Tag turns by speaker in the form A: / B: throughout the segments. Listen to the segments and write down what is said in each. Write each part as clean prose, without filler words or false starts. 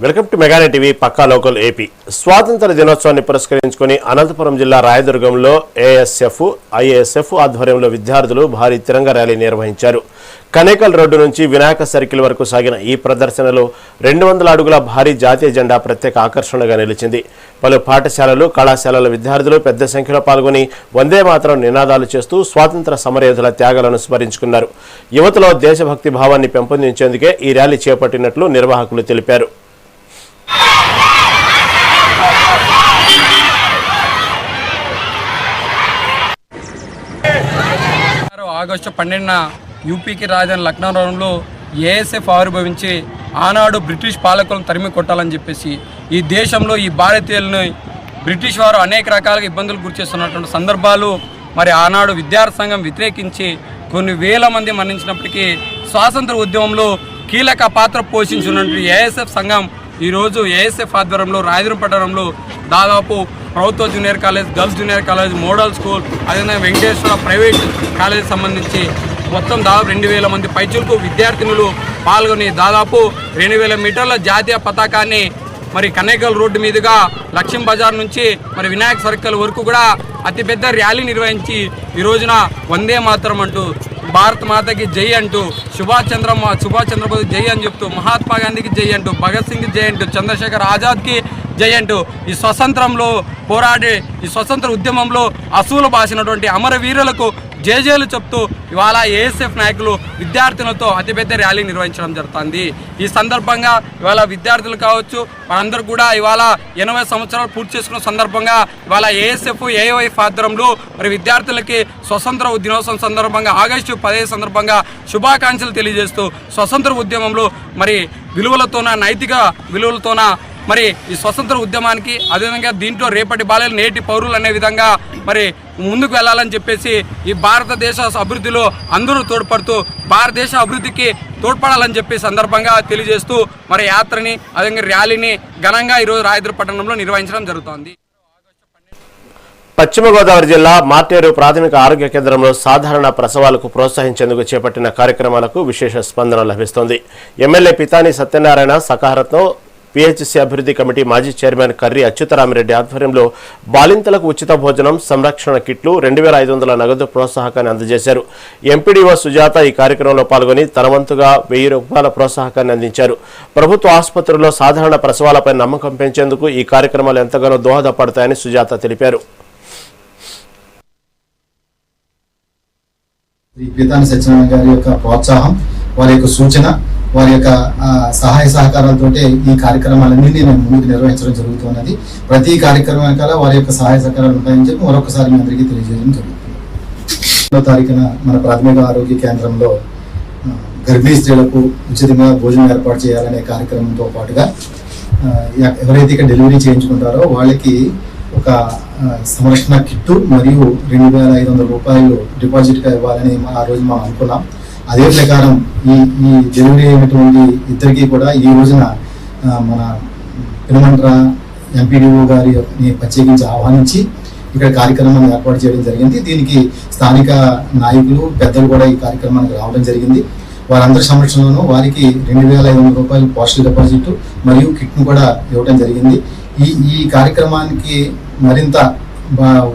A: Welcome to Mega TV పక్కా local AP. స్వాతంత్ర దినోత్సవాన్ని పురస్కరించుకుని అనంతపురం జిల్లా రాయదుర్గంలో ఏఎస్ఎఫ్, ఐఏఎస్ఎఫ్ ఆధ్వర్యంలో విద్యార్థులు భారీ తిరంగ ర్యాలీ నిర్వహించారు. కనేకల్ రోడ్డు నుంచి వినాయక సర్కిల్ వరకు సాగిన ఈ ప్రదర్శనలో 200 అడుగుల భారీ జాతీయ జెండా ప్రత్యేక ఆకర్షణగా నిలిచింది. పలు పాఠశాలలు, కళాశాలల విద్యార్థులు పెద్ద సంఖ్యలో పాల్గొని వందే మాతరం నినాదాలు చేస్తూ స్వాతంత్ర సమరయోధుల త్యాగాలను స్మరించుకున్నారు. యువతలో దేశభక్తి భావాన్ని పెంపొందించేందుకే ఈ ర్యాలీ చేపట్టినట్లు నిర్వాహకులు తెలిపారు.
B: ఆగస్టు 12న యూపీకి రాజధాని లక్నోలో ఏఎస్ఎఫ్ ఆవిర్భవించి ఆనాడు బ్రిటిష్ పాలకులను తరిమి కొట్టాలని చెప్పేసి ఈ దేశంలో ఈ భారతీయులను బ్రిటిష్ వారు అనేక రకాలుగా ఇబ్బందులు గురిచేస్తున్నటువంటి సందర్భాలు మరి ఆనాడు విద్యార్థి సంఘం వ్యతిరేకించి కొన్ని వేల మంది మరణించినప్పటికీ స్వాతంత్ర ఉద్యమంలో కీలక పాత్ర పోషించినటువంటి ఏఎస్ఎఫ్ సంఘం ఈరోజు ఏఎస్ఎఫ్ ఆధ్వర్యంలో రాయదుర్గం పట్టణంలో దాదాపు ప్రభుత్వ junior college, girls junior college, model school, అదేవిధంగా వెంకటేశ్వర ప్రైవేట్ కాలేజీకి సంబంధించి మొత్తం దాదాపు 2000 మంది పైచులకు విద్యార్థినులు పాల్గొని దాదాపు 2000 మీటర్ల జాతీయ పతాకాన్ని మరి కనేకల్ రోడ్డు మీదుగా లక్ష్మీ బజార్ నుంచి మరి వినాయక సర్కిల్ వరకు కూడా అతిపెద్ద ర్యాలీ నిర్వహించి ఈ రోజున వందే మాతరం అంటూ, భారత మాతకి జై అంటూ, సుభాష్ చంద్రబోస్ జై అని చెప్తూ, మహాత్మా గాంధీకి జై అంటూ, భగత్ సింగ్ జై అంటూ, చంద్రశేఖర్ ఆజాద్కి జై అంటూ ఈ స్వతంత్రంలో పోరాడే ఈ స్వతంత్ర ఉద్యమంలో అసూలు బాసినటువంటి అమరవీరులకు జేజేలు చెప్తూ ఇవాళ ఏఎస్ఎఫ్ నాయకులు విద్యార్థులతో అతిపెద్ద ర్యాలీ నిర్వహించడం జరుగుతుంది. ఈ సందర్భంగా ఇవాళ విద్యార్థులు కావచ్చు మనందరూ కూడా ఇవాళ 80 సంవత్సరాలు పూర్తి చేసుకున్న సందర్భంగా ఇవాళ ఏఎస్ఎఫ్, ఏఓఎఫ్ ఆధ్వర్యంలో మరి విద్యార్థులకి స్వతంత్ర దినోత్సవం సందర్భంగా ఆగస్టు 15 సందర్భంగా శుభాకాంక్షలు తెలియజేస్తూ స్వతంత్ర ఉద్యమంలో మరి విలువలతోన, నైతిక విలువలతోన మరి ఈ స్వతంత్ర ఉద్యమానికి అదేవిధంగా దీంట్లో రేపటి బాలలు నేటి పౌరులు అనే విధంగా మరి ముందుకు వెళ్ళాలని చెప్పేసి ఈ భారతదేశ అభివృద్ధిలో అందరూ తోడ్పడుతూ భారతదేశ అభివృద్ధికి తోడ్పడాలని చెప్పి సందర్భంగా తెలియజేస్తూ మరి యాత్రని అదేవిధంగా ర్యాలీని ఘనంగా ఈరోజు రాయదుర్గం పట్టణంలో నిర్వహించడం జరుగుతోంది.
A: పశ్చిమ గోదావరి జిల్లా మార్టేరు ప్రాథమిక ఆరోగ్య కేంద్రంలో సాధారణ ప్రసవాలకు ప్రోత్సహించేందుకు చేపట్టిన కార్యక్రమాలకు విశేష స్పందన లభిస్తోంది. ఎమ్మెల్యే పితాని సత్యనారాయణ సహకారంతో పిహెచ్సి అభివృద్ధి కమిటీ మాజీ చైర్మన్ కర్రి అచ్యుతరామిరెడ్డి ఆధ్వర్యంలో బాలింతలకు ఉచిత భోజనం, సంరక్షణ కిట్లు, 2500 నగదు ప్రోత్సాహకాన్ని అందజేశారు. ఎంపీడీఓ సుజాత ఈ కార్యక్రమంలో పాల్గొని తన వంతుగా 1000 రూపాయల ప్రోత్సాహకాన్ని అందించారు. ప్రభుత్వ ఆసుపత్రుల్లో సాధారణ ప్రసవాలపై నమ్మకం పెంచేందుకు ఈ కార్యక్రమాలు ఎంతగానో దోహదపడతాయని సుజాత తెలిపారు.
C: సత్యనారాయణ గారి యొక్క ప్రోత్సాహం, వారి యొక్క సూచన, వారి యొక్క సహాయ సహకారాలతో ఈ కార్యక్రమాలన్నీ నేను ముందుకు నిర్వహించడం జరుగుతున్నది. ప్రతి కార్యక్రమం కల వారి యొక్క సహాయ సహకారాలు ఉంటాయని చెప్పి మరొకసారి మీ అందరికీ తెలియజేయడం జరుగుతుంది. 2వ తారీఖున మన ప్రాథమిక ఆరోగ్య కేంద్రంలో గర్భిణీ స్త్రీలకు ఉచితంగా భోజనం ఏర్పాటు చేయాలనే కార్యక్రమంతో పాటుగా ఎవరైతే ఇక్కడ డెలివరీ చేయించుకుంటారో వాళ్ళకి ఒక సంరక్షణ కిట్టు మరియు 2500 రూపాయలు డిపాజిట్గా ఇవ్వాలని ఆ రోజు మనం అనుకున్నాం. అదే ప్రకారం ఈ డెలివరీ అయినటువంటి ఇద్దరికి కూడా ఈ రోజున మన పెనుమంట్ర ఎంపీడీఓ గారిని ప్రత్యేకించి ఆహ్వానించి ఇక్కడ కార్యక్రమాన్ని ఏర్పాటు చేయడం జరిగింది. దీనికి స్థానిక నాయకులు, పెద్దలు కూడా ఈ కార్యక్రమానికి రావడం జరిగింది. వారందరి సమక్షంలోనూ వారికి 2500 రూపాయలు పోస్టల్ డిపాజిట్ మరియు కిట్ను కూడా ఇవ్వడం జరిగింది. ఈ కార్యక్రమానికి మరింత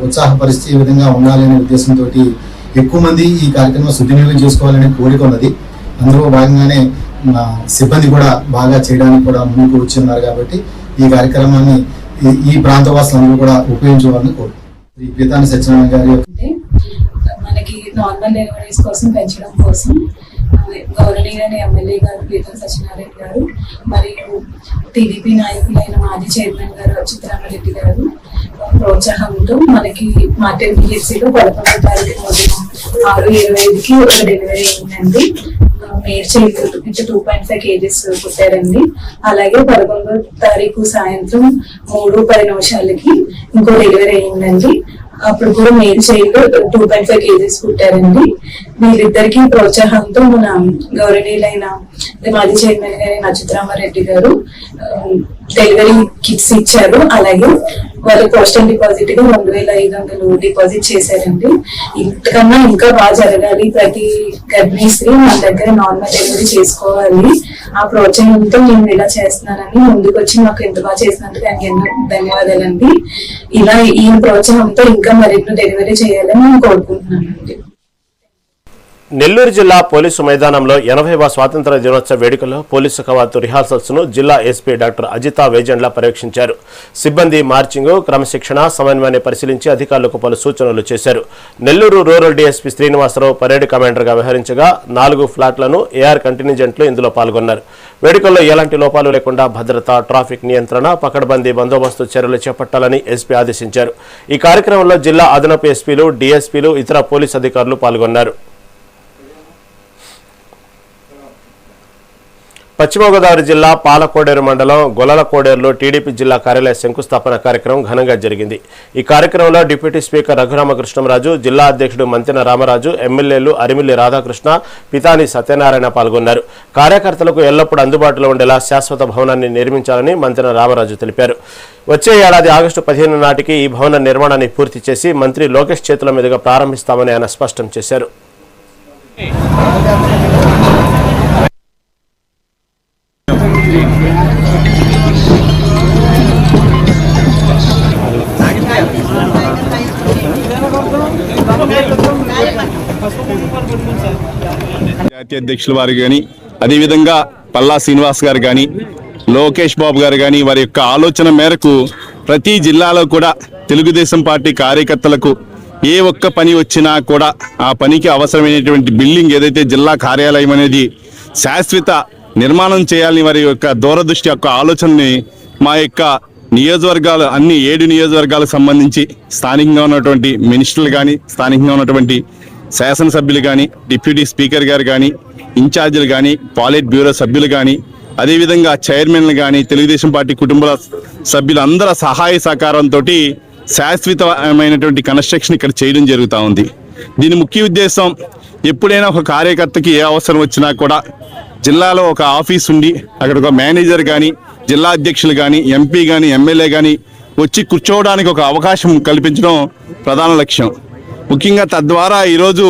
C: ఉత్సాహపరిచే విధంగా ఉండాలనే ఉద్దేశంతో ఎక్కువ మంది ఈ కార్యక్రమం సద్వినియోగం చేసుకోవాలనే కోరిక ఉన్నది. అందులో భాగంగానే సిబ్బంది కూడా బాగా చేయడానికి కూడా ముందుకు వచ్చి ఉన్నారు. కాబట్టి ఈ కార్యక్రమాన్ని ఈ ప్రాంతవాసులందరూ కూడా ఉపయోగించుకోవాలని కోరుకుంటున్నారు. పితాని సత్యనారాయణ గారి
D: మనకి నార్మల్ డెలివరీస్ కోసం పెంచడం కోసం గౌరవనీయులైన ఎమ్మెల్యే గారు పితాని సత్యనారాయణ గారు మరియు టీడీపీ నాయకులైన మాజీ చైర్మన్ గారు అచ్యుతరామిరెడ్డి గారు ప్రోత్సాహంతో మనకి మార్టెన్ పిహెచ్సిలో 11వ తారీఖు ఉదయం 6:25కి ఒక డెలివరీ అయిందండి. Made child 2.5 kgs పుట్టారండి. అలాగే 11వ తారీఖు సాయంత్రం 3:10 నిమిషాలకి ఇంకో డెలివరీ అయిందండి. అప్పుడు కూడా మేడ్ చైల్డ్ 2.5 kgs పుట్టారండి. వీరిద్దరికి ప్రోత్సాహంతో మన గౌరవనీయులైన మాజీ చైర్మన్ గారి అచ్యుతరామారెడ్డి గారు డెలివరీ కిట్స్ ఇచ్చారు. అలాగే వాళ్ళు పోస్టల్ డిపాజిట్ గా 2,500 డిపాజిట్ చేశారండి. ఇంతకన్నా ఇంకా బాగా జరగాలి, ప్రతి గర్భిణీ స్త్రీ మన దగ్గర నార్మల్ డెలివరీ చేసుకోవాలి. ఆ ప్రోత్సాహంతో నేను ఇలా చేస్తున్నానని ముందుకు వచ్చి మాకు ఎంత బాగా చేసినందుకు దానికి ఎన్నో ధన్యవాదాలండి. ఇలా ఈ ప్రోత్సాహంతో ఇంకా మరెన్నో డెలివరీ చేయాలని నేను కోరుకుంటున్నానండి.
A: నెల్లూరు జిల్లా పోలీసు మైదానంలో 80వ స్వాతంత్ర దినోత్సవ వేడుకల్లో పోలీసు కవాతు రిహార్సల్స్ ను జిల్లా ఎస్పీ డాక్టర్ అజితా వేజండ్ల పర్యవేక్షించారు. సిబ్బంది మార్చింగ్, క్రమశిక్షణ, సమన్వయాన్ని పరిశీలించి అధికారులకు పలు సూచనలు చేశారు. Nellore rural DSP Srinivasarao parade commander గా వ్యవహరించగా 4 ఫ్లాట్లను ఏఆర్ కంటింజెంట్లు ఇందులో పాల్గొన్నారు. వేడుకల్లో ఎలాంటి లోపాలు లేకుండా భద్రత, ట్రాఫిక్ నియంత్రణ, పకడ్బందీ బందోబస్తు చర్యలు చేపట్టాలని ఎస్పీ ఆదేశించారు. ఈ కార్యక్రమంలో జిల్లా అదనపు ఎస్పీలు, డీఎస్పీలు, ఇతర పోలీసు అధికారులు పాల్గొన్నారు. పశ్చిమ గోదావరి జిల్లా పాలకోడేరు మండలం గొల్లలకోడేరులో టీడీపీ జిల్లా కార్యాలయ శంకుస్థాపన కార్యక్రమం ఘనంగా జరిగింది. ఈ కార్యక్రమంలో డిప్యూటీ స్పీకర్ రఘురామకృష్ణంరాజు, జిల్లా అధ్యక్షుడు మంతెన రామరాజు, ఎమ్మెల్యేలు అరిమిల్లి రాధాకృష్ణ, పితాని సత్యనారాయణ పాల్గొన్నారు. కార్యకర్తలకు ఎల్లప్పుడూ అందుబాటులో ఉండేలా శాశ్వత భవనాన్ని నిర్మించాలని మంతెన రామరాజు తెలిపారు. వచ్చే ఏడాది ఆగస్టు 15 నాటికి ఈ భవన నిర్మాణాన్ని పూర్తి చేసి మంత్రి లోకేష్ చేతుల మీదుగా ప్రారంభిస్తామని ఆయన స్పష్టం చేశారు.
E: జాతీయ అధ్యక్షుల వారు కానీ, అదేవిధంగా పల్లా శ్రీనివాస్ గారు కానీ, లోకేష్ బాబు గారు కానీ వారి యొక్క ఆలోచన మేరకు ప్రతి జిల్లాలో కూడా తెలుగుదేశం పార్టీ కార్యకర్తలకు ఏ ఒక్క పని వచ్చినా కూడా ఆ పనికి అవసరమైనటువంటి బిల్డింగ్ ఏదైతే జిల్లా కార్యాలయం అనేది శాశ్వత నిర్మాణం చేయాలని వారి యొక్క దూరదృష్టి యొక్క ఆలోచనని మా యొక్క నియోజకవర్గాలు అన్ని 7 నియోజకవర్గాలకు సంబంధించి స్థానికంగా ఉన్నటువంటి మినిస్టర్లు కానీ, స్థానికంగా ఉన్నటువంటి శాసనసభ్యులు కానీ, డిప్యూటీ స్పీకర్ గారు కానీ, ఇన్ఛార్జీలు కానీ, పాలిట్ బ్యూరో సభ్యులు కానీ, అదేవిధంగా చైర్మన్లు కానీ, తెలుగుదేశం పార్టీ కుటుంబ సభ్యులందరి సహాయ సహకారంతో శాశ్వతమైనటువంటి కన్స్ట్రక్షన్ ఇక్కడ చేయడం జరుగుతూ ఉంది. దీని ముఖ్య ఉద్దేశం ఎప్పుడైనా ఒక కార్యకర్తకి ఏ అవసరం వచ్చినా కూడా జిల్లాలో ఒక ఆఫీస్ ఉండి అక్కడ ఒక మేనేజర్ కానీ, జిల్లా అధ్యక్షులు కానీ, ఎంపీ కానీ, ఎమ్మెల్యే కానీ వచ్చి కూర్చోవడానికి ఒక అవకాశం కల్పించడం ప్రధాన లక్ష్యం. ముఖ్యంగా తద్వారా ఈరోజు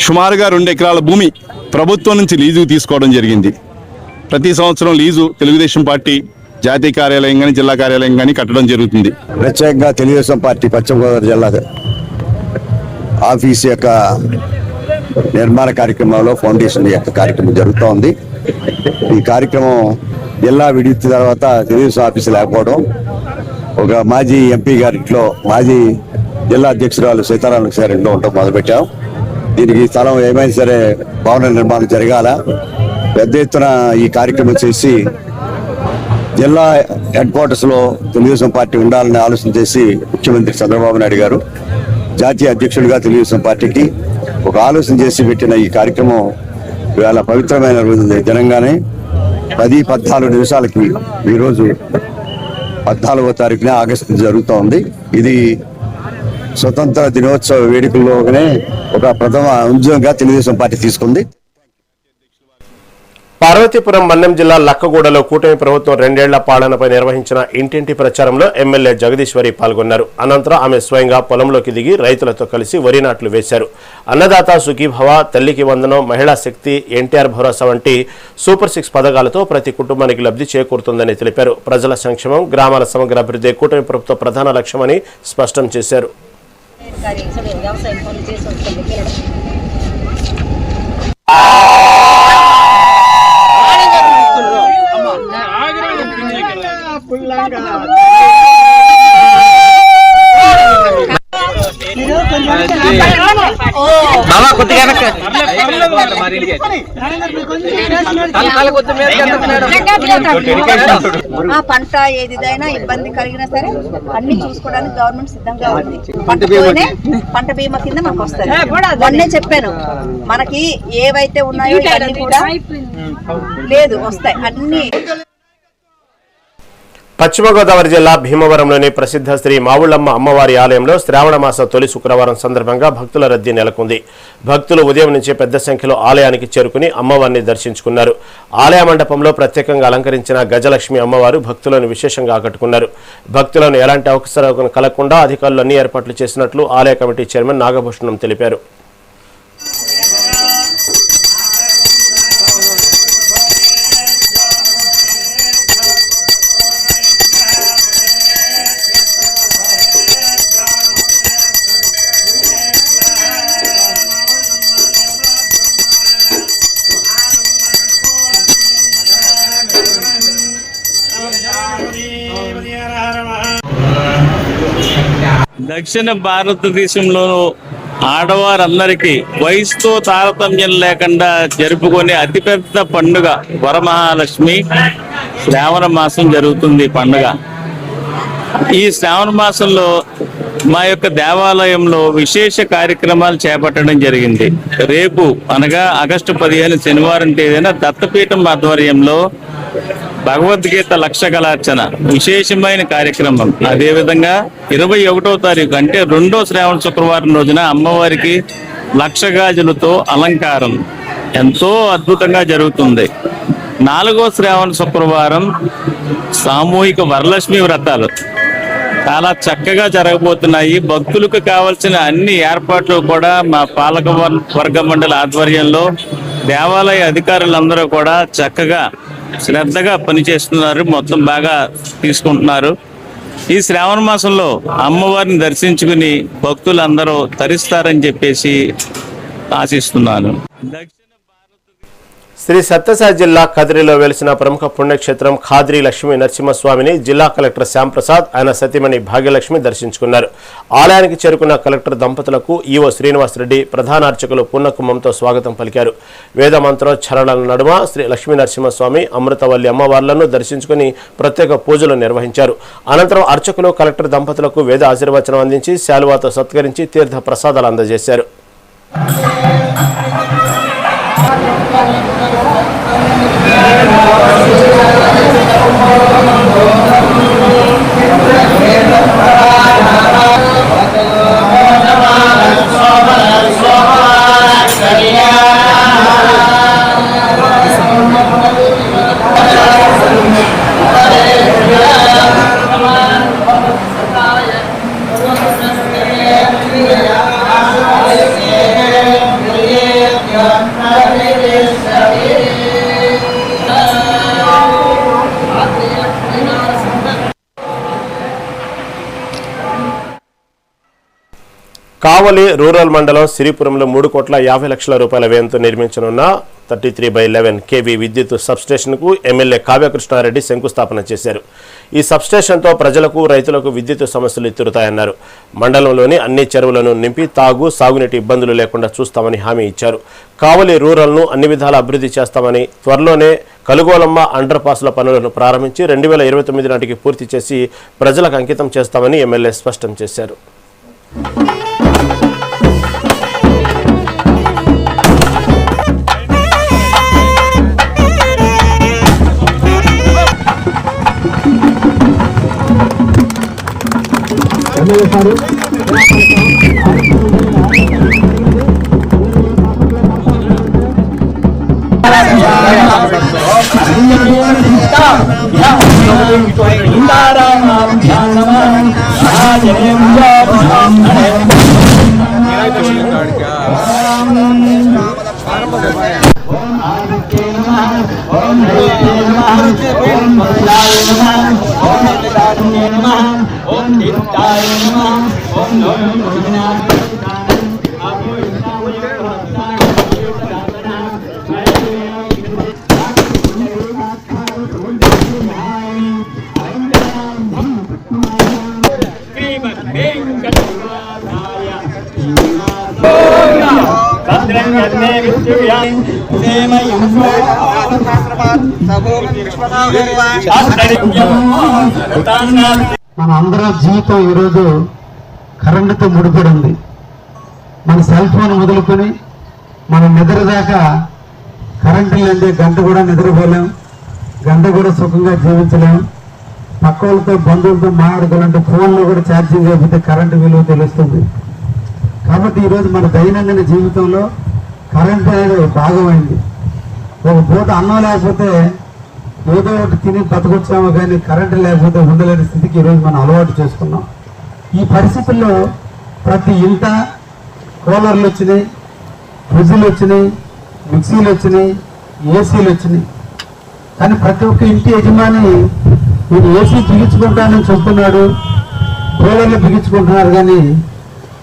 E: సుమారుగా 2 ఎకరాల భూమి ప్రభుత్వం నుంచి లీజుకు తీసుకోవడం జరిగింది. ప్రతి సంవత్సరం లీజు తెలుగుదేశం పార్టీ జాతీయ కార్యాలయం కానీ, జిల్లా కార్యాలయం కానీ కట్టడం జరుగుతుంది.
F: ప్రత్యేకంగా తెలుగుదేశం పార్టీ పశ్చిమ గోదావరి జిల్లా ఆఫీస్ యొక్క నిర్మాణ కార్యక్రమంలో ఫౌండేషన్ యొక్క కార్యక్రమం జరుగుతూ ఉంది. ఈ కార్యక్రమం జిల్లా విడిచి తర్వాత తెలుగుదేశం ఆఫీసు లేకపోవడం, ఒక మాజీ ఎంపీ గారింట్లో మాజీ జిల్లా అధ్యక్షురాలు సీతారాం గారింట్లో ఉండటం మొదలుపెట్టాం. దీనికి స్థలం ఏమైనా సరే భవన నిర్మాణం జరగాల, పెద్ద ఎత్తున ఈ కార్యక్రమం చేసి జిల్లా హెడ్ క్వార్టర్స్లో తెలుగుదేశం పార్టీ ఉండాలని ఆలోచన చేసి ముఖ్యమంత్రి చంద్రబాబు నాయుడు గారు జాతీయ అధ్యక్షుడిగా తెలుగుదేశం పార్టీకి ఒక ఆలోచన చేసి పెట్టిన ఈ కార్యక్రమం ఇవాళ పవిత్రమైన రోజు జనంగానే 10-14 నిమిషాలకి ఈరోజు 14వ తారీఖున ఆగస్టు జరుగుతూ ఉంది. ఇది స్వతంత్ర దినోత్సవ వేడుకల్లోనే ఒక ప్రథమ అంశంగా తెలుగుదేశం పార్టీ తీసుకుంది.
A: పార్వతీపురం మన్యం జిల్లా లక్కగూడలో కూటమి ప్రభుత్వం 2 ఏళ్ల పాలనపై నిర్వహించిన ఇంటింటి ప్రచారంలో ఎమ్మెల్యే జగదీశ్వరి పాల్గొన్నారు. అనంతరం ఆమె స్వయంగా పొలంలోకి దిగి రైతులతో కలిసి వరి నాట్లు వేశారు. అన్నదాత సుఖీభవ, తల్లికి వందనం, మహిళా శక్తి, ఎన్టీఆర్ భరోసా వంటి సూపర్ 6 పథకాలతో ప్రతి కుటుంబానికి లబ్ధి చేకూరుతుందని తెలిపారు. ప్రజల సంక్షేమం, గ్రామాల సమగ్ర అభివృద్ధి కూటమి ప్రభుత్వ ప్రధాన లక్ష్యమని స్పష్టం చేశారు.
G: ఆ పంట ఏదైనా ఇబ్బంది కలిగినా సరే అన్ని చూసుకోవడానికి గవర్నమెంట్ సిద్ధంగా ఉంది. పంట బీమా కింద మనకు వస్తుంది. మొన్నే చెప్పాను, మనకి ఏవైతే ఉన్నాయో ఇవన్నీ కూడా లేదు వస్తాయి అన్ని.
A: పశ్చిమ గోదావరి జిల్లా భీమవరంలోని ప్రసిద్ధ శ్రీ మావుళ్ళమ్మ అమ్మవారి ఆలయంలో శ్రావణ మాస తొలి శుక్రవారం సందర్భంగా భక్తుల రద్దీ నెలకొంది. భక్తులు ఉదయం నుంచి పెద్ద సంఖ్యలో ఆలయానికి చేరుకుని అమ్మవారిని దర్శించుకున్నారు. ఆలయ మండపంలో ప్రత్యేకంగా అలంకరించిన గజలక్ష్మి అమ్మవారు భక్తులను విశేషంగా ఆకట్టుకున్నారు. భక్తులను ఎలాంటి అవసరం కలగకుండా అధికారులు అన్ని ఏర్పాట్లు చేసినట్లు ఆలయ కమిటీ చైర్మన్ నాగభూషణం తెలిపారు.
H: దక్షిణ భారతదేశంలో ఆడవారందరికీ వయసుతో తారతమ్యం లేకుండా జరుపుకునే అతిపెద్ద పండుగ వరమహాలక్ష్మి శ్రావణ మాసం జరుగుతుంది. పండుగ ఈ శ్రావణ మాసంలో మా యొక్క దేవాలయంలో విశేష కార్యక్రమాలు చేపట్టడం జరిగింది. రేపు అనగా ఆగస్టు 15 శనివారం తేదీన దత్తపీఠం ఆధ్వర్యంలో భగవద్గీత లక్షకలార్చన విశేషమైన కార్యక్రమం. అదేవిధంగా 21వ తారీఖు అంటే 2వ శ్రావణ శుక్రవారం రోజున అమ్మవారికి లక్షగాజులతో అలంకారం ఎంతో అద్భుతంగా జరుగుతుంది. 4వ శ్రావణ శుక్రవారం సామూహిక వరలక్ష్మి వ్రతాలు చాలా చక్కగా జరగబోతున్నాయి. భక్తులకు కావలసిన అన్ని ఏర్పాట్లు కూడా మా పాలక వర్గ మండలి ఆధ్వర్యంలో దేవాలయ అధికారులందరూ కూడా చక్కగా శ్రద్ధగా పనిచేస్తున్నారు. మొత్తం బాగా తీసుకుంటున్నారు. ఈ శ్రావణ మాసంలో అమ్మవారిని దర్శించుకుని భక్తులందరూ తరిస్తారని చెప్పేసి ఆశిస్తున్నాను.
A: శ్రీ సత్యసాయి జిల్లా కదిరిలో వెలిసిన ప్రముఖ పుణ్యక్షేత్రం ఖాద్రి లక్ష్మీ నరసింహస్వామిని జిల్లా కలెక్టర్ శ్యాంప్రసాద్ ఆయన సతీమణి భాగ్యలక్ష్మి దర్శించుకున్నారు. ఆలయానికి చేరుకున్న కలెక్టర్ దంపతులకు ఈవో శ్రీనివాసరెడ్డి ప్రధాన అర్చకులు పున్నకుమంతో స్వాగతం పలికారు. వేద మంత్రోచ్చరణల నడుమ శ్రీ లక్ష్మీ నరసింహస్వామి అమృతవల్లి అమ్మవార్లను దర్శించుకుని ప్రత్యేక పూజలు నిర్వహించారు. అనంతరం అర్చకులు కలెక్టర్ దంపతులకు వేద ఆశీర్వచనం అందించి శాలువాతో సత్కరించి తీర్థ ప్రసాదాలు అందజేశారు. కావలి రూరల్ మండలం సిరిపురంలో 3,50 లక్షల రూపాయల వ్యయంతో నిర్మించనున్న 33/11 kV విద్యుత్ సబ్స్టేషన్కు ఎమ్మెల్యే కావ్యకృష్ణారెడ్డి శంకుస్థాపన చేశారు. ఈ సబ్స్టేషన్తో ప్రజలకు రైతులకు విద్యుత్ సమస్యలు ఎత్తురుతాయన్నారు. మండలంలోని అన్ని చెరువులను నింపి సాగునీటి ఇబ్బందులు లేకుండా చూస్తామని హామీ ఇచ్చారు. కావలి రూరల్ను అన్ని విధాల అభివృద్ధి చేస్తామని, త్వరలోనే కలుగోలమ్మ అండర్ పాస్ల పనులను ప్రారంభించి 2029 నాటికి పూర్తి చేసి ప్రజలకు అంకితం చేస్తామని ఎమ్మెల్యే స్పష్టం చేశారు.
I: మన అందరం జీవితం ఈరోజు కరెంటుతో ముడిపడి ఉంది. మన సెల్ ఫోన్ మొదలుకొని మన నిద్ర దాకా కరెంటు లేదే గంట కూడా నిద్రపోలేం, గంట కూడా సుఖంగా జీవించలేం. పక్క వాళ్ళతో బంధువులతో మాట్లాడుకోవాలంటే ఫోన్లో కూడా ఛార్జింగ్ అయిపోతే కరెంటు విలువ తెలుస్తుంది. కాబట్టి ఈరోజు మన దైనందిన జీవితంలో కరెంట్ అనేది భాగమైంది. ఒక పూట అన్నం లేకపోతే ఏదో ఒకటి తిని బతకొచ్చామో కానీ కరెంటు లేకపోతే ఉండలేని స్థితికి ఈరోజు మనం అలవాటు చేసుకున్నాం. ఈ పరిస్థితుల్లో ప్రతి ఇంట కూలర్లు వచ్చినాయి, ఫ్రిడ్జ్లు వచ్చినాయి, మిక్సీలు వచ్చినాయి, ఏసీలు వచ్చినాయి. కానీ ప్రతి ఒక్క ఇంటి యజమాని మీరు ఏసీ బిగించుకుంటానని చెప్తున్నాడు, కూలర్లు బిగించుకుంటున్నారు. కానీ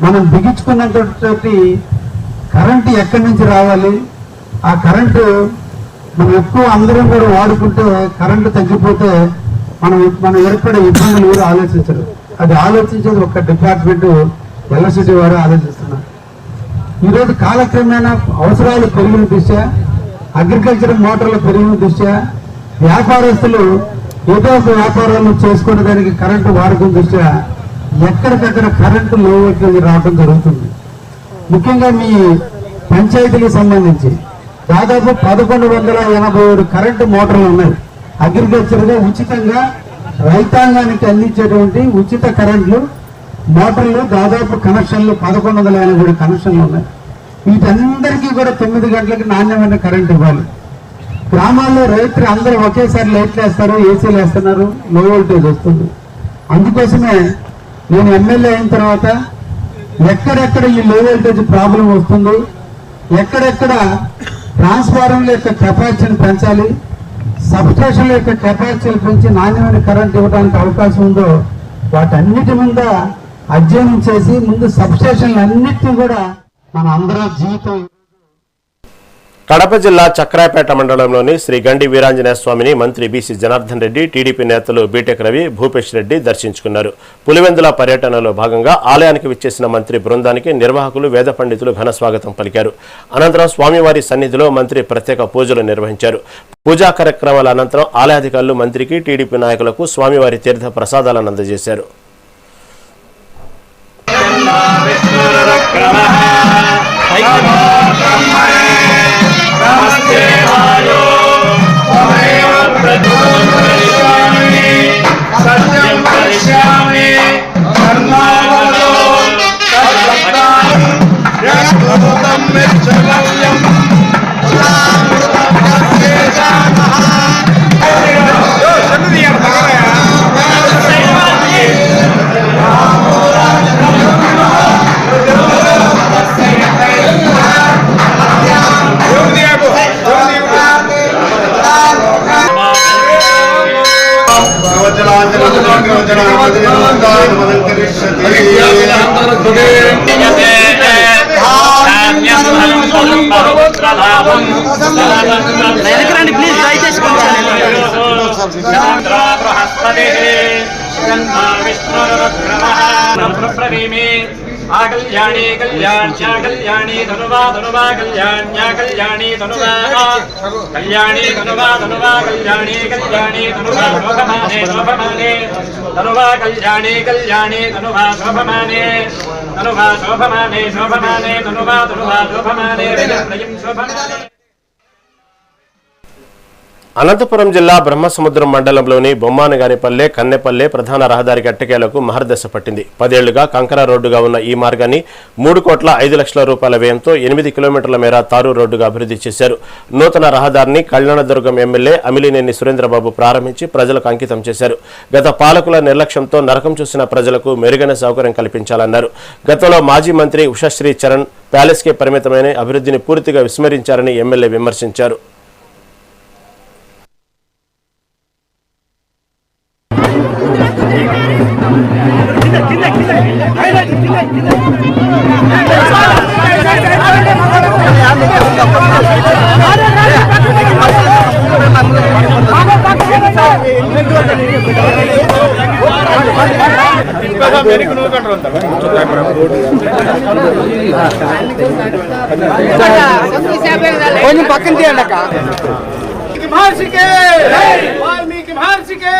I: మనం బిగించుకున్నటువంటి కరెంటు ఎక్కడి నుంచి రావాలి, ఆ కరెంటు మనం ఎక్కువ అందరం కూడా వాడుకుంటే కరెంటు తగ్గిపోతే మనం ఏర్పడే ఇబ్బందులు కూడా ఆలోచించరు. అది ఆలోచించేది ఒక డిపార్ట్మెంట్ ఎలక్ట్రిసిటీ వారు ఆలోచిస్తున్నారు. ఈరోజు కాలక్రమేణా అవసరాలు పెరిగిన దృష్ట్యా, అగ్రికల్చర్ మోటార్లు పెరిగిన దృష్ట్యా వ్యాపారస్తులు ఏదో ఒక వ్యాపారాలు చేసుకునే దానికి కరెంటు వాడకం దృష్ట్యా ఎక్కడికక్కడ కరెంటు లో వోల్టేజ్ రావడం జరుగుతుంది. ముఖ్యంగా మీ పంచాయతీలకు సంబంధించి దాదాపు 1187 కరెంటు మోటార్లు ఉన్నాయి. అగ్రికల్చర్గా ఉచితంగా రైతాంగానికి అందించేటువంటి ఉచిత కరెంట్లు మోటార్లు దాదాపు కనెక్షన్లు 1187 కనెక్షన్లు ఉన్నాయి. వీటందరికీ కూడా 9 గంటలకు నాణ్యమైన కరెంట్ ఇవ్వాలి. గ్రామాల్లో రైతులు అందరూ ఒకేసారి లైట్లు వేస్తారు, ఏసీలు వేస్తున్నారు, లో వోల్టేజ్ వస్తుంది. అందుకోసమే నేను ఎమ్మెల్యే అయిన తర్వాత ఎక్కడెక్కడ ఈ లో వోల్టేజ్ ప్రాబ్లం వస్తుంది, ఎక్కడెక్కడ ట్రాన్స్ఫార్మర్ల యొక్క కెపాసిటీని పెంచాలి, సబ్స్టేషన్ల యొక్క కెపాసిటీలు పెంచి నాణ్యమైన కరెంట్ ఇవ్వడానికి అవకాశం ఉందో వాటన్నిటి మీద అధ్యయనం చేసి ముందు సబ్స్టేషన్లు అన్నిటినీ కూడా మన అందరూ జీవితం.
A: కడప జిల్లా చక్రాయపేట మండలంలోని శ్రీ గండి వీరాంజనేయ స్వామిని మంత్రి బీసీ జనార్దన్ రెడ్డి, టీడీపీ నేతలు బీటెక్ రవి, భూపేష్ రెడ్డి దర్శించుకున్నారు. పులివెందుల పర్యటనలో భాగంగా ఆలయానికి విచ్చేసిన మంత్రి బృందానికి నిర్వాహకులు, వేద పండితులు ఘన స్వాగతం పలికారు. అనంతరం స్వామివారి సన్నిధిలో మంత్రి ప్రత్యేక పూజలు నిర్వహించారు. పూజా కార్యక్రమాల అనంతరం ఆలయాధికారులు మంత్రికి, టీడీపీ నాయకులకు స్వామివారి తీర్థ ప్రసాదాలను అందజేశారు.
B: कल्याणी कल्याण्या कल्याणी धनुवा धनुवा कल्याण्या कल्याणी धनुवा कल्याणी धनुवा धनुवा कल्याणी कल्याणी धनुवा शोभमाने शोभमाने धनुवा कल्याणी कल्याणी धनुवा शोभमाने धनुवा शोभमाने शोभमाने धनुवा धनुवा शोभमाने रजं शोभमाने.
A: అనంతపురం జిల్లా బ్రహ్మసముద్రం మండలంలోని బొమ్మానగానిపల్లె, కన్నెపల్లె ప్రధాన రహదారి గట్టకేలకు మహర్దశ పట్టింది. 10 ఏళ్లుగా కంకర రోడ్డుగా ఉన్న ఈ మార్గాన్ని 3,05,00,000 రూపాయల వ్యయంతో 8 కిలోమీటర్ల మేర తారు రోడ్డుగా అభివృద్ధి చేశారు. నూతన రహదారిని కళ్యాణదుర్గం ఎమ్మెల్యే అమిలినేని సురేంద్రబాబు ప్రారంభించి ప్రజలకు అంకితం చేశారు. గత పాలకుల నిర్లక్ష్యంతో నరకం చూసిన ప్రజలకు మెరుగైన సౌకర్యం కల్పించాలన్నారు. గతంలో మాజీ మంత్రి ఉషశ్రీ చరణ్ ప్యాలెస్కే పరిమితమైన అభివృద్ధిని పూర్తిగా విస్మరించారని ఎమ్మెల్యే విమర్శించారు.
J: కొంచెం పక్కన తీయండి అక్క. మహర్షికే వాల్మీకి మహర్షికే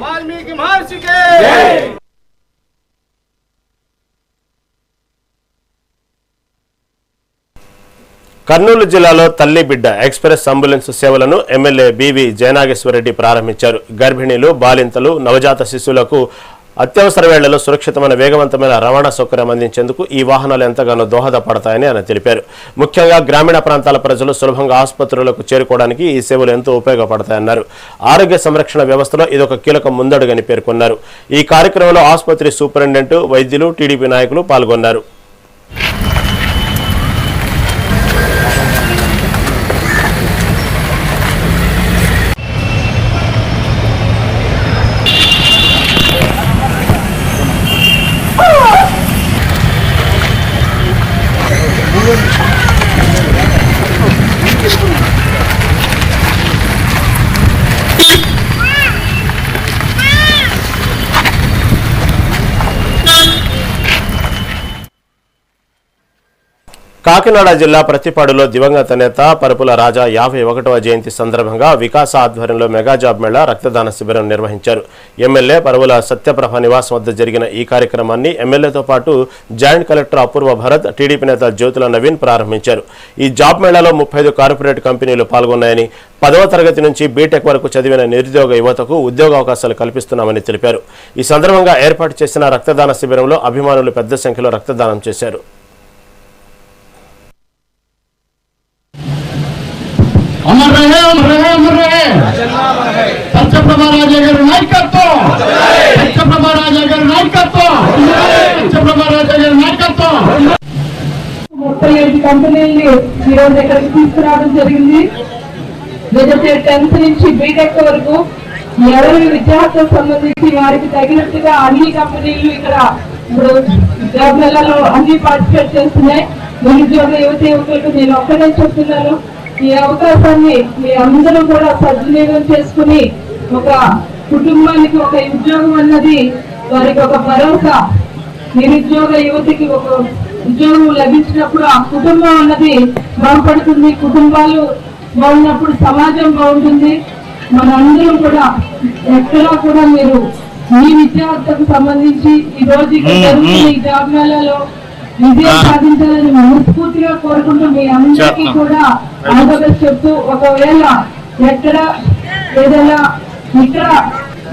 J: వాల్మీకి మహర్షికే.
A: కర్నూలు జిల్లాలో తల్లి బిడ్డ ఎక్స్ప్రెస్ అంబులెన్స్ సేవలను ఎమ్మెల్యే బివి జయనాగేశ్వరరెడ్డి ప్రారంభించారు. గర్భిణీలు, బాలింతలు, నవజాత శిశువులకు అత్యవసర వేళల్లో సురక్షితమైన వేగవంతమైన రవాణా సౌకర్యం అందించేందుకు ఈ వాహనాలు ఎంతగానో దోహదపడతాయని ఆయన తెలిపారు. ముఖ్యంగా గ్రామీణ ప్రాంతాల ప్రజలు సులభంగా ఆసుపత్రులకు చేరుకోవడానికి ఈ సేవలు ఎంతో ఉపయోగపడతాయన్నారు. ఆరోగ్య సంరక్షణ వ్యవస్థలో ఇదొక కీలక ముందడుగని పేర్కొన్నారు. ఈ కార్యక్రమంలో ఆసుపత్రి సూపరింటెండెంట్, వైద్యులు, టీడీపీ నాయకులు పాల్గొన్నారు. కాకినాడ జిల్లా ప్రతిపాడులో దివంగత నేత పరుపుల రాజా 51వ జయంతి సందర్భంగా వికాస ఆధ్వర్యంలో మెగా జాబ్ మేళా రక్తదాన శిబిరం నిర్వహించారు. ఎమ్మెల్యే పరుపుల సత్యప్రభ నివాసం వద్ద జరిగిన ఈ కార్యక్రమాన్ని ఎమ్మెల్యేతో పాటు జాయింట్ కలెక్టర్ అపూర్వ భరత్, టీడీపీ నేత జ్యోతుల నవీన్ ప్రారంభించారు. ఈ జాబ్ మేళాలో 35 కార్పొరేట్ కంపెనీలు పాల్గొన్నాయని, 10వ తరగతి నుంచి బీటెక్ వరకు చదివిన నిరుద్యోగ యువతకు ఉద్యోగ అవకాశాలు కల్పిస్తున్నామని తెలిపారు. ఈ సందర్భంగా ఏర్పాటు చేసిన రక్తదాన శిబిరంలో అభిమానులు పెద్ద సంఖ్యలో రక్తదానం చేశారు.
I: अमर रहे, अमर रहे, अमर रहे। सत्यप्रभा राजा गारी नायकत्వం, सत्यप्रभा राजा गारी नायकत्వం, सत्यप्रभा राजा गारी नायकत्వం।
D: 35 కంపెనీల్ని ఈ రోజు ఇక్కడికి తీసుకురావడం జరిగింది. ఏదైతే 10th నుంచి బీటెక్ వరకు ఎవరి విద్యార్థులకు సంబంధించి వారికి తగినట్టుగా అన్ని కంపెనీలు ఇక్కడ ఇప్పుడు జాబ్ మేళాలో అన్ని పార్టిసిపేట్ చేస్తున్నాయి. నిరుద్యోగ యువకులకు నేను ఒక్కనే చెప్తున్నాను, ఈ అవకాశాన్ని మీ అందరూ కూడా సద్వినియోగం చేసుకుని ఒక కుటుంబానికి ఒక ఉద్యోగం అన్నది వారికి ఒక భరోసా. నిరుద్యోగ యువతికి ఒక ఉద్యోగం లభించినప్పుడు ఆ కుటుంబం అన్నది బాగుపడుతుంది. కుటుంబాలు బాగున్నప్పుడు సమాజం బాగుంటుంది. మనందరం కూడా ఎక్కడా కూడా మీరు మీ విద్యార్థులకు సంబంధించి ఈ రోజు జరుగుతున్న ఈ జాబ్ మేళాలో విజయం సాధించాలని మనస్ఫూర్తిగా కోరుకుంటూ మీ అందరికీ కూడా ఆంధ్రప్రదేశ్ చెప్తూ, ఒకవేళ ఎక్కడ ఏదైనా ఇక్కడ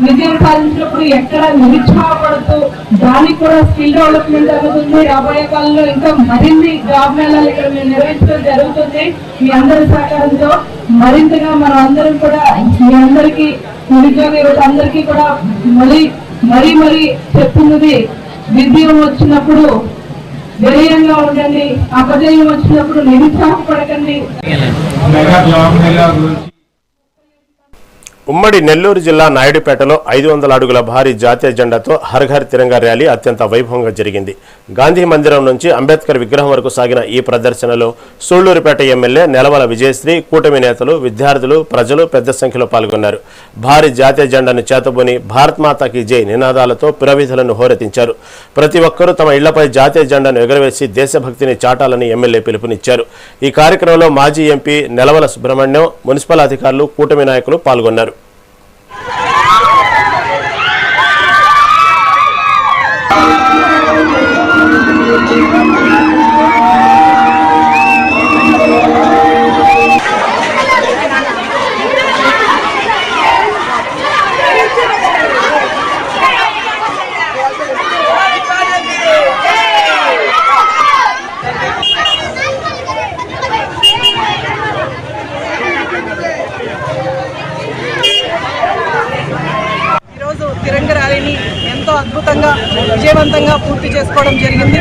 D: విజయం సాధించినప్పుడు ఎక్కడ నిరుత్సాహపడుతూ దానికి కూడా స్కిల్ డెవలప్మెంట్ జరుగుతుంది. రాబోయే కాలంలో ఇంకా మరిన్ని జాబ్ మేళాలు ఇక్కడ మేము నిర్వహించడం జరుగుతుంది. మీ అందరి సహకారంతో మరింతగా మనం అందరం కూడా మీ అందరికీ నిరుద్యోగ యువత అందరికీ కూడా మరీ చెప్తున్నది, విజయం వచ్చినప్పుడు ధైర్యంగా ఉండండి, అపజయం వచ్చినప్పుడు నిరుత్సాహపడకండి.
A: ఉమ్మడి నెల్లూరు జిల్లా నాయుడుపేటలో 500 అడుగుల భారీ జాతీయ జెండాతో హర్ ఘర్ తిరంగా ర్యాలీ అత్యంత వైభవంగా జరిగింది. గాంధీ మందిరం నుంచి అంబేద్కర్ విగ్రహం వరకు సాగిన ఈ ప్రదర్శనలో సూళ్లూరుపేట ఎమ్మెల్యే నెలవల విజయశ్రీ, కూటమి నేతలు, విద్యార్థులు, ప్రజలు పెద్ద సంఖ్యలో పాల్గొన్నారు. భారీ జాతీయ జెండాను చేతబూని భారత్ మాతాకి జై నినాదాలతో పురవీధులను హోరెత్తించారు. ప్రతి ఒక్కరూ తమ ఇళ్లపై జాతీయ జెండాను ఎగురవేసి దేశభక్తిని చాటాలని ఎమ్మెల్యే పిలుపునిచ్చారు. ఈ కార్యక్రమంలో మాజీ ఎంపీ నెలవల సుబ్రహ్మణ్యం, మున్సిపల్ అధికారులు, కూటమి నాయకులు పాల్గొన్నారు.
K: తిరంగ ర్యాలీని ఎంతో అద్భుతంగా విజయవంతంగా పూర్తి చేసుకోవడం జరిగింది.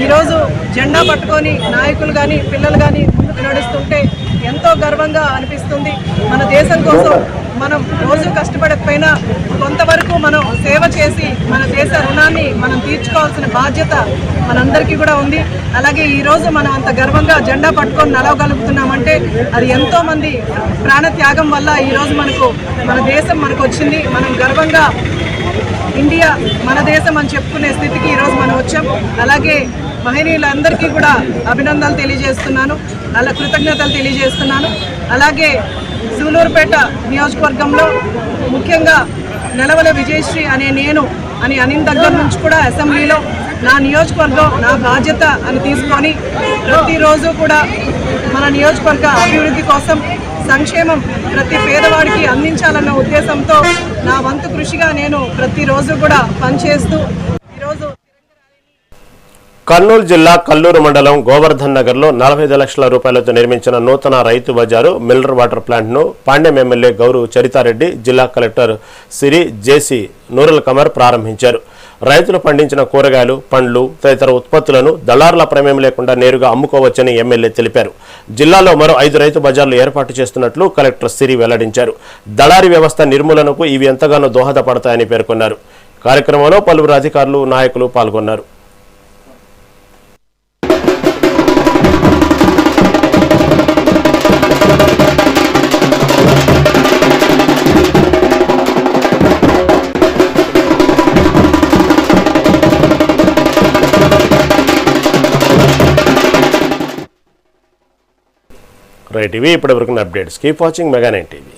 K: ఈరోజు జెండా పట్టుకొని నాయకులు కానీ పిల్లలు కానీ ముందుకు నడుస్తుంటే ఎంతో గర్వంగా అనిపిస్తుంది. మన దేశం కోసం మనం రోజు కష్టపడకపోయినా కొంతవరకు మనం సేవ చేసి మన దేశ రుణాన్ని మనం తీర్చుకోవాల్సిన బాధ్యత మనందరికీ కూడా ఉంది. అలాగే ఈరోజు మనం అంత గర్వంగా జెండా పట్టుకొని నడవగలుగుతున్నామంటే అది ఎంతోమంది ప్రాణ త్యాగం వల్ల ఈరోజు మన దేశం మనకు వచ్చింది. మనం గర్వంగా ఇండియా మన దేశం అని చెప్పుకునే స్థితికి ఈరోజు మనం వచ్చాం. అలాగే మహిళలందరికీ కూడా అభినందనలు తెలియజేస్తున్నాను, అలా కృతజ్ఞతలు తెలియజేస్తున్నాను. అలాగే సూలూరుపేట నియోజకవర్గంలో ముఖ్యంగా నెలవల విజయశ్రీ అనే నేను అని అనిన దగ్గర నుంచి కూడా అసెంబ్లీలో నా నియోజకవర్గం నా బాధ్యత అని తీసుకొని ప్రతిరోజు కూడా మన నియోజకవర్గ అభివృద్ధి కోసం సంక్షేమం ప్రతి పేదవాడికి అందించాలన్న ఉద్దేశంతో నా వంతు కృషిగా నేను ప్రతిరోజు కూడా పనిచేస్తూ ఈరోజు
A: కర్నూలు జిల్లా కల్లూరు మండలం గోవర్ధన్ నగర్లో 45 లక్షల రూపాయలతో నిర్మించిన నూతన రైతు బజారు మినరల్ వాటర్ ప్లాంట్ను పాండ్యం ఎమ్మెల్యే గౌరు చరితారెడ్డి, జిల్లా కలెక్టర్ సిరి జేసీ నూరుల్ కమర్ ప్రారంభించారు. రైతులు పండించిన కూరగాయలు, పండ్లు తదితర ఉత్పత్తులను దళారుల ప్రమేయం లేకుండా నేరుగా అమ్ముకోవచ్చని ఎమ్మెల్యే తెలిపారు. జిల్లాలో మరో 5 రైతు బజార్లు ఏర్పాటు చేస్తున్నట్లు కలెక్టర్ సిరి వెల్లడించారు. దళారీ వ్యవస్థ నిర్మూలనకు ఇవి ఎంతగానో దోహదపడతాయని పేర్కొన్నారు. కార్యక్రమంలో పలువురు అధికారులు, నాయకులు పాల్గొన్నారు. రైట్, ఇవి ఇప్పటివరకు updates. Keep watching mega 9 TV.